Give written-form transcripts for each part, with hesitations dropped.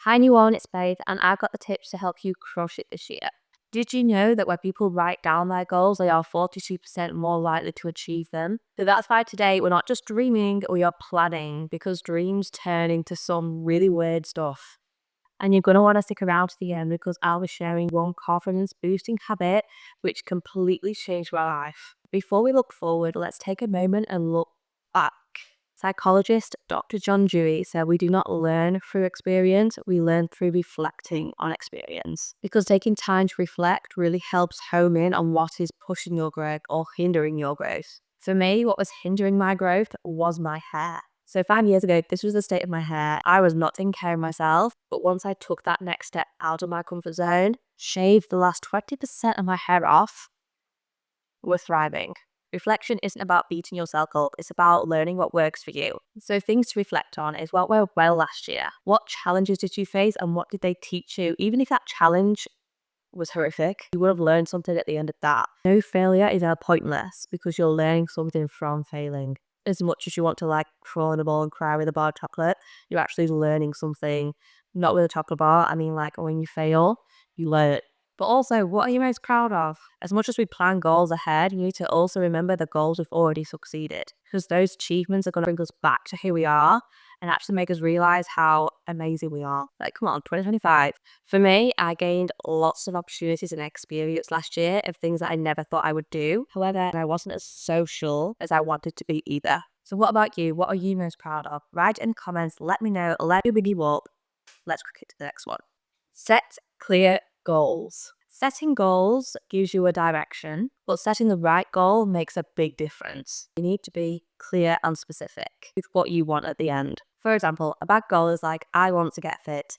Hi new one, it's Faith, and I've got the tips to help you crush it this year. Did you know that when people write down their goals, they are 42% more likely to achieve them? So that's why today we're not just dreaming, we are planning, because dreams turn into some really weird stuff. And you're going to want to stick around to the end because I'll be sharing one confidence boosting habit which completely changed my life. Before we look forward, let's take a moment and look back. Psychologist Dr. John Dewey said we do not learn through experience, we learn through reflecting on experience. Because taking time to reflect really helps home in on what is pushing your growth or hindering your growth. For me, what was hindering my growth was my hair. So 5 years ago, this was the state of my hair. I was not taking care of myself, but once I took that next step out of my comfort zone, shaved the last 20% of my hair off, we're thriving. Reflection isn't about beating yourself up, it's about learning what works for you. So things to reflect on is what went well last year. What challenges did you face and what did they teach you? Even if that challenge was horrific, you would have learned something at the end of that. No failure is pointless because you're learning something from failing. As much as you want to crawl in a ball and cry with a bar of chocolate, you're actually learning something. Not with a chocolate bar, I mean when you fail, you learn. But also, what are you most proud of? As much as we plan goals ahead, you need to also remember the goals we've already succeeded. Because those achievements are going to bring us back to who we are and actually make us realize how amazing we are. Come on, 2025. For me, I gained lots of opportunities and experience last year of things that I never thought I would do. However, I wasn't as social as I wanted to be either. So what about you? What are you most proud of? Write in the comments, let me know, let me big you up. Let's click it to the next one. Set clear goals. Setting goals gives you a direction, but setting the right goal makes a big difference. You need to be clear and specific with what you want at the end. For example, a bad goal is I want to get fit.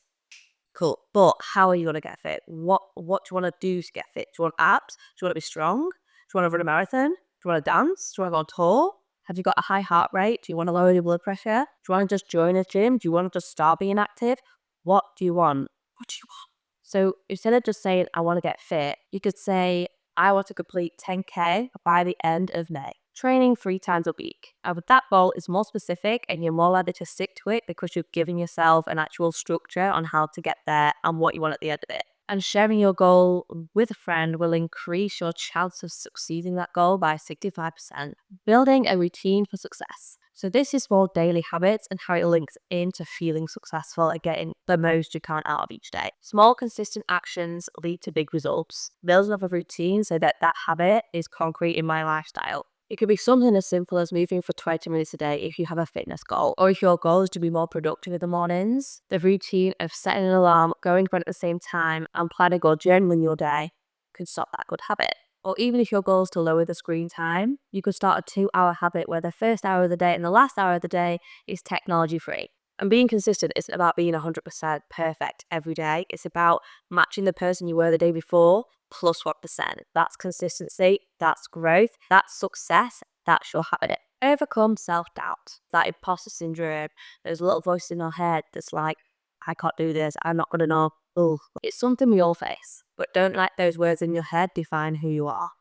Cool. But how are you going to get fit? What do you want to do to get fit? Do you want abs? Do you want to be strong? Do you want to run a marathon? Do you want to dance? Do you want to go on tour? Have you got a high heart rate? Do you want to lower your blood pressure? Do you want to just join a gym? Do you want to just start being active? What do you want? What do you want? So instead of just saying, I want to get fit, you could say, I want to complete 10K by the end of May. Training 3 times a week. And with that goal is more specific and you're more likely to stick to it because you're giving yourself an actual structure on how to get there and what you want at the end of it. And sharing your goal with a friend will increase your chance of succeeding that goal by 65%. Building a routine for success. So this is for daily habits and how it links into feeling successful and getting the most you can out of each day. Small, consistent actions lead to big results. Building up a routine so that habit is concrete in my lifestyle. It could be something as simple as moving for 20 minutes a day if you have a fitness goal, or if your goal is to be more productive in the mornings. The routine of setting an alarm, going to bed at the same time, and planning or journaling your day could stop that good habit. Or even if your goal is to lower the screen time, you could start a 2-hour habit where the first hour of the day and the last hour of the day is technology free. And being consistent isn't about being 100% perfect every day. It's about matching the person you were the day before plus 1%. That's consistency, that's growth, that's success, that's your habit. Overcome self-doubt, that imposter syndrome, those little voices in our head that's I can't do this, I'm not good enough. Ugh. It's something we all face, but don't let those words in your head define who you are.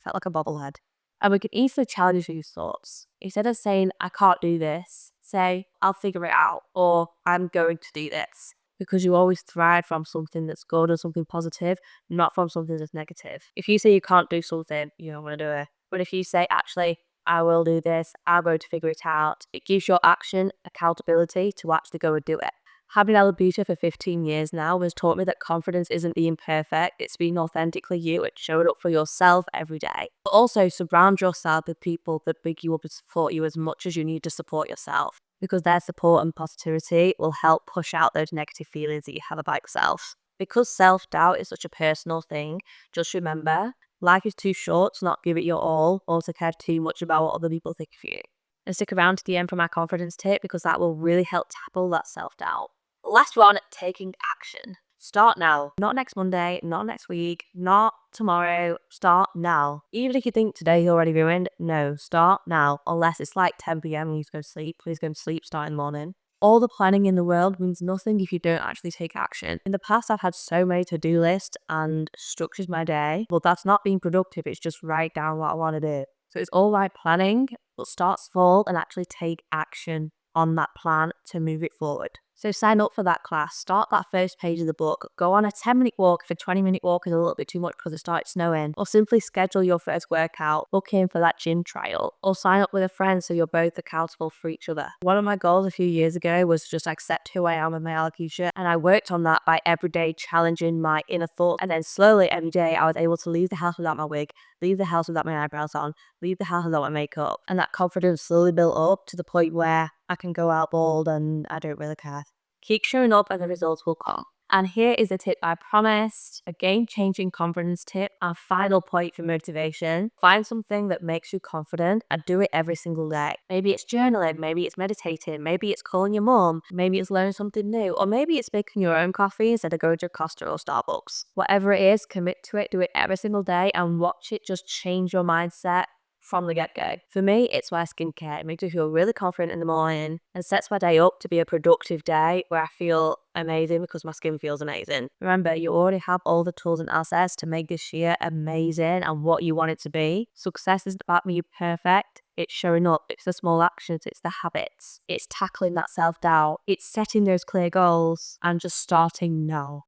Felt like a bobblehead. And we can easily challenge these thoughts. Instead of saying, I can't do this, say, I'll figure it out, or I'm going to do this. Because you always thrive from something that's good and something positive, not from something that's negative. If you say you can't do something, you don't want to do it. But if you say, actually, I will do this, I'm going to figure it out, it gives your action accountability to actually go and do it. Having Alabuta for 15 years now has taught me that confidence isn't being perfect, it's being authentically you, it's showing up for yourself every day. But also surround yourself with people that big you up and support you as much as you need to support yourself, because their support and positivity will help push out those negative feelings that you have about yourself. Because self-doubt is such a personal thing, just remember, life is too short to not give it your all or to care too much about what other people think of you. And stick around to the end for my confidence tip because that will really help tackle that self-doubt. Last one, taking action. Start now. Not next Monday, not next week, not tomorrow. Start now. Even if you think today's already ruined, no, start now. Unless it's 10 p.m. and you need to go to sleep. Please go to sleep, start in the morning. All the planning in the world means nothing if you don't actually take action. In the past, I've had so many to-do lists and structured my day, but that's not being productive. It's just write down what I want to do. So it's all right planning, but start small and actually take action on that plan to move it forward. So sign up for that class, start that first page of the book, go on a 10-minute walk if a 20-minute walk is a little bit too much because it started snowing, or simply schedule your first workout, book in for that gym trial, or sign up with a friend so you're both accountable for each other. One of my goals a few years ago was to just accept who I am and my alopecia, and I worked on that by every day challenging my inner thoughts, and then slowly every day I was able to leave the house without my wig, leave the house without my eyebrows on, leave the house without my makeup, and that confidence slowly built up to the point where I can go out bald and I don't really care. Keep showing up and the results will come. And here is a tip I promised, a game-changing confidence tip, and final point for motivation. Find something that makes you confident and do it every single day. Maybe it's journaling, maybe it's meditating, maybe it's calling your mom, maybe it's learning something new, or maybe it's making your own coffee instead of going to Costa or Starbucks. Whatever it is, commit to it, do it every single day, and watch it just change your mindset from the get-go. For me, it's my skincare. It makes me feel really confident in the morning and sets my day up to be a productive day where I feel amazing because my skin feels amazing. Remember, you already have all the tools and assets to make this year amazing and what you want it to be. Success isn't about being perfect. It's showing up. It's the small actions. It's the habits. It's tackling that self-doubt. It's setting those clear goals and just starting now.